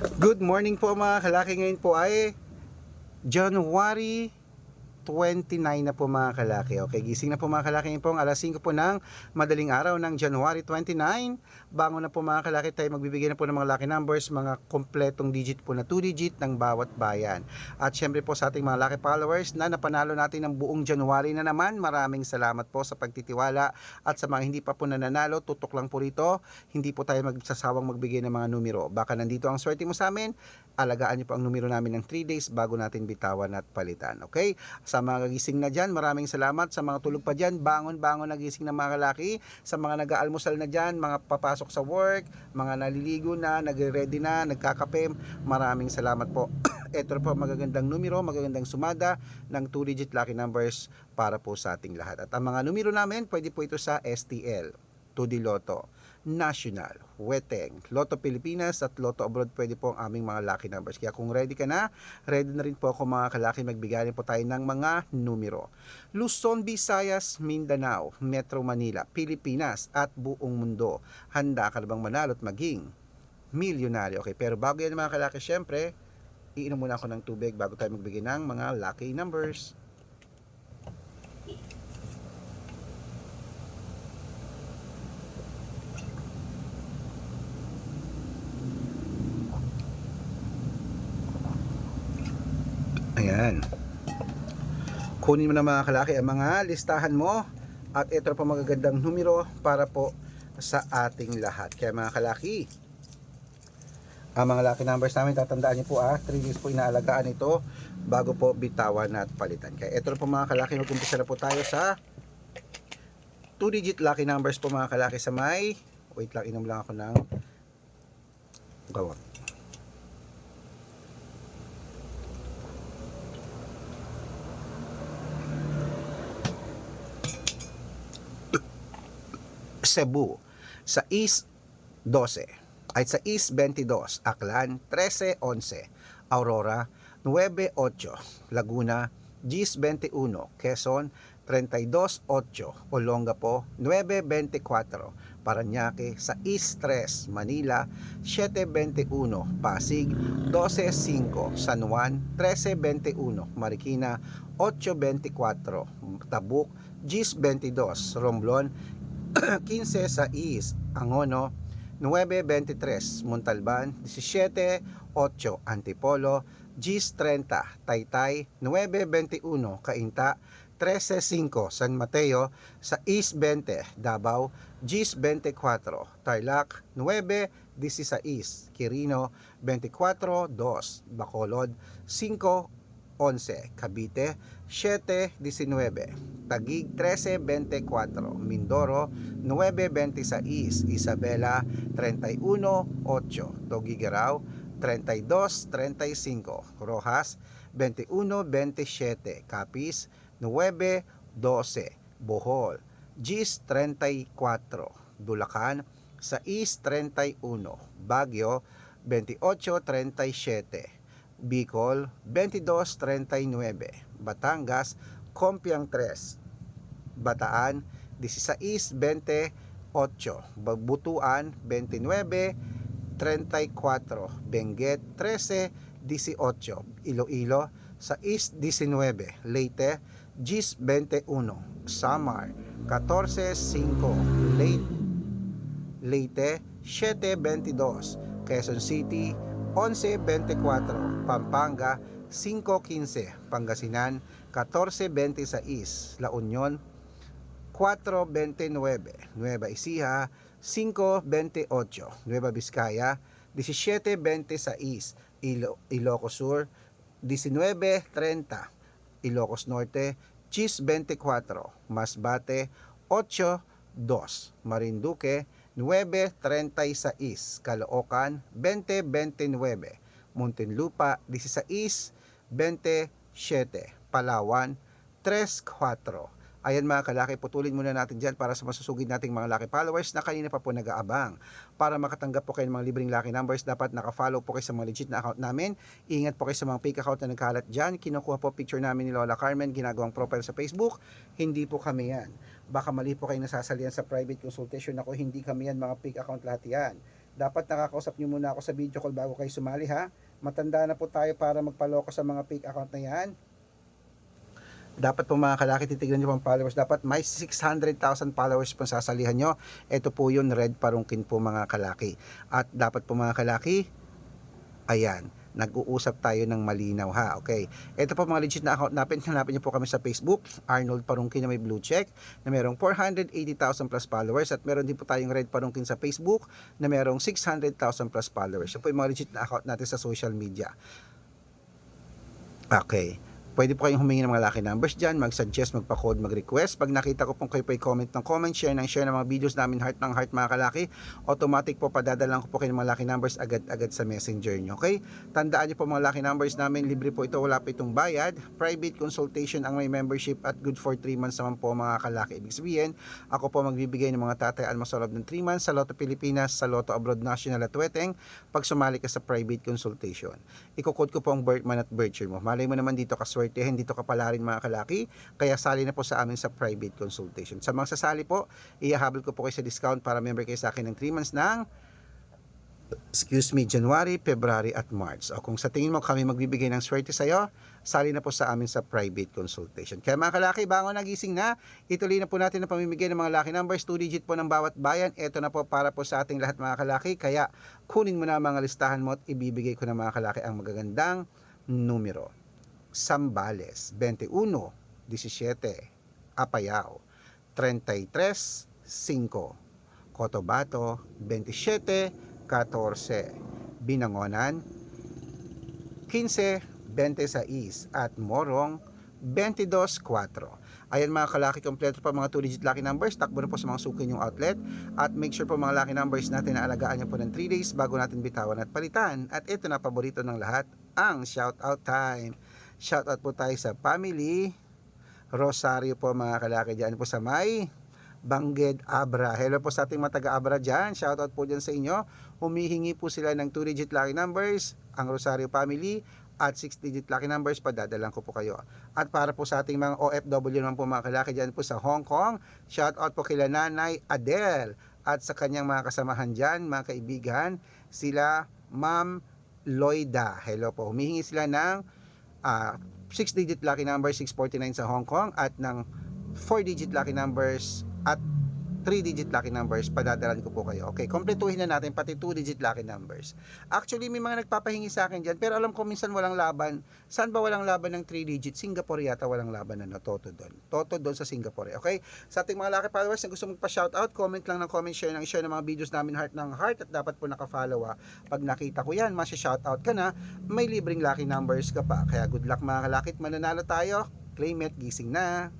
Good morning po mga kalaki. Ngayon po ay January 29 na po mga kalaki. Okay, gising na po mga kalaki. Ngayon po ang alas 5 po ng madaling araw ng January 29. Bangon na po mga kalaki, tayo magbibigay na po ng mga lucky numbers, mga kompletong digit po na 2 digit ng bawat bayan. At syempre po sa ating mga lucky followers na napanalo natin ng buong January na naman, maraming salamat po sa pagtitiwala. At sa mga hindi pa po nananalo, tutok lang po rito, hindi po tayo magsasawang magbigay ng mga numero. Baka nandito ang swerte mo sa amin, alagaan niyo po ang numero namin ng 3 days bago natin bitawan at palitan. Okay? Sa mga gising na dyan, maraming salamat. Sa mga tulog pa dyan, bangon-bangon na gising na mga kalaki. Sa mga nag-aalmusal na dyan, mga papasok sa work, mga naliligo na, nagre-ready na, nagkakape, maraming salamat po. Ito po magagandang numero, magagandang sumada ng 2-digit lucky numbers para po sa ating lahat. At ang mga numero namin, pwede po ito sa STL, 2D Lotto, National, Weteng, Lotto Pilipinas at Lotto Abroad, pwede po ang aming mga lucky numbers. Kaya kung ready ka na, ready na rin po ako mga kalaki, magbigay po tayo ng mga numero. Luzon, Visayas, Mindanao, Metro Manila, Pilipinas at buong mundo. Handa ka na bang manalo at maging milyonaryo? Okay, pero bago yan mga kalaki, syempre, iinom muna ako ng tubig bago tayo magbigay ng mga lucky numbers. Ayan. Kunin mo na mga kalaki ang mga listahan mo at ito po magagandang numero para po sa ating lahat. Kaya mga kalaki, ang mga lucky numbers namin, tatandaan niyo po 3 days po inaalagaan ito bago po bitawan at palitan. Kaya ito po mga kalaki, mag-umpisa na po tayo sa 2-digit lucky numbers po mga kalaki sa may, wait lang, inom lang ako ng gawang. Cebu, sa East 12, ay sa East 22, Aklan 13-11, Aurora 9-8, Laguna 10-21, Quezon 32-8, Olongapo 9-24, Parañaque sa East 3, Manila 7-21, Pasig 12-5, San Juan 13-21, Marikina 8-24, Tabuk 10-22, Romblon 15 sa East, Angono 9-23, Montalban 17-8, Antipolo Gis 30, Taytay 9-21, Cainta 13-5, San Mateo sa East 20, Davao Gis 24, Tarlac 9-16, Quirino 24-2, Bacolod 5-11, Cavite 7-19, Taguig 13-24, Mindoro 9-26, Isabela 31-8, Tugigaraw 32-35, Rojas 21-27, Capiz 9-12, Bohol Gis 34, Bulacan sa East 31, Baguio 28-37, Bicol 22-39, Batangas Compiang 3, Bataan 16-28, Butuan 29-34, Benguet 13-18, Iloilo sa East 19, Leyte Gis 21, Samar 14-5, Leyte 7-22, Quezon City 11-24, Pampanga 5-15, Pangasinan 14-26, La Union 4-29, Nueva Ecija 5-28, Nueva Vizcaya 17-26, Ilocos Sur 19-30, Ilocos Norte 10-24, Masbate 8-2, Marinduque 9-36, Caloocan 20-29, Muntinlupa 16-27, Palawan 3-4. Ayan mga kalaki, putulin muna natin dyan para sa masusugid nating mga lucky followers na kanina pa po nag-aabang. Para makatanggap po kayo ng mga libreng lucky numbers, dapat nakafollow po kayo sa mga legit na account namin. Ingat po kayo sa mga fake account na nagkalat dyan. Kinukuha po picture namin ni Lola Carmen, ginagawang profile sa Facebook. Hindi po kami yan. Baka mali po kayo nasasalihan sa private consultation ako, hindi kami yan, mga fake account lahat yan. dapat nakakausap nyo muna ako sa video call bago kayo sumali ha. Matanda na po tayo para magpaloko sa mga fake account na yan. Dapat po mga kalaki, titignan nyo pong followers. Dapat may 600,000 followers po sasalihan nyo. Ito po yun, red parungkin po mga kalaki. At dapat po mga kalaki, ayan, nag-uusap tayo ng malinaw ha. Okay. Ito po mga legit na account natin. Hanapin nyo po kami sa Facebook, Arnold Parungkin na may blue check, na merong 480,000 plus followers. At meron din po tayong red parungkin sa Facebook na merong 600,000 plus followers. Ito po yung mga legit na account natin sa social media. Okay. Pwede po kayong humingi ng mga lucky numbers dyan, mag-suggest, magpa-code, mag-request. Pag nakita ko pong kayo po i-comment ng comment, share ng mga videos namin, heart ng heart mga kalaki, automatic po padadalang ko po kayo ng mga lucky numbers agad-agad sa messenger nyo. Okay? Tandaan nyo po mga lucky numbers namin, libre po ito, wala po itong bayad. Private consultation ang may membership at good for 3 months naman po mga kalaki. Ibig sabihin, ako po magbibigay ng mga tatayaan mo sa loob ng 3 months sa Lotto Pilipinas, sa Lotto Abroad National at Weteng pag sumali ka sa private consultation. Iko-code ko po ang birth month at birth year mo. Malay mo naman dito kaswertehin, dito kapala rin mga kalaki, kaya sali na po sa amin sa private consultation. Sa mga sasali po, ihahabol ko po kayo sa discount para member kayo sa akin ng 3 months ng January, February at March. O kung sa tingin mo kami magbibigay ng swerte sa'yo, sali na po sa amin sa private consultation. Kaya mga kalaki, bago nagising na, ituloy na po natin ang pamimigay ng mga lucky numbers, 2 digit po ng bawat bayan. Ito na po para po sa ating lahat mga kalaki, kaya kunin mo na mga listahan mo at ibibigay ko na mga kalaki ang magagandang numero. Sambales, 21, 17, Apayao, 33, 5, Cotabato, 27, 14, Binangonan, 15, 26 at Morong, 22-4. Ayan mga kalaki, kompleto pa mga 2-digit lucky numbers. Takbo na po sa mga suki yung outlet. At make sure po mga lucky numbers natin na alagaan nyo po ng 3 days bago natin bitawan at palitan. At ito na paborito ng lahat, ang shoutout time. Shoutout po tayo sa family Rosario po mga kalaki dyan po sa may Bangged Abra. Hello po sa ating mga taga-Abra dyan. Shoutout po dyan sa inyo. Humihingi po sila ng 2-digit lucky numbers, ang Rosario family, at 6-digit lucky numbers, padadalang ko po kayo. At para po sa ating mga OFW naman po mga kalaki dyan po sa Hong Kong, shoutout po kila Nanay Adele at sa kanyang mga kasamahan dyan, mga kaibigan, sila Ma'am Loida. Hello po. Humihingi sila ng 6-digit lucky numbers, 649 sa Hong Kong, at ng 4-digit lucky numbers at 3-digit lucky numbers, padadalan ko po kayo. Okay, kompletuhin na natin pati 2-digit lucky numbers. Actually, may mga nagpapahingi sa akin dyan, pero alam ko minsan walang laban. Saan ba walang laban ng 3-digit? Singapore yata walang laban na Toto doon. Toto doon sa Singapore. Okay? Sa ating mga lucky followers na gusto magpa-shoutout, comment lang ng comment, share ng mga videos namin, heart ng heart, at dapat po naka-follow. Pag nakita ko yan, masya-shoutout ka na, may libreng lucky numbers ka pa. Kaya good luck mga kalakit, mananalo tayo. Claim it, gising na.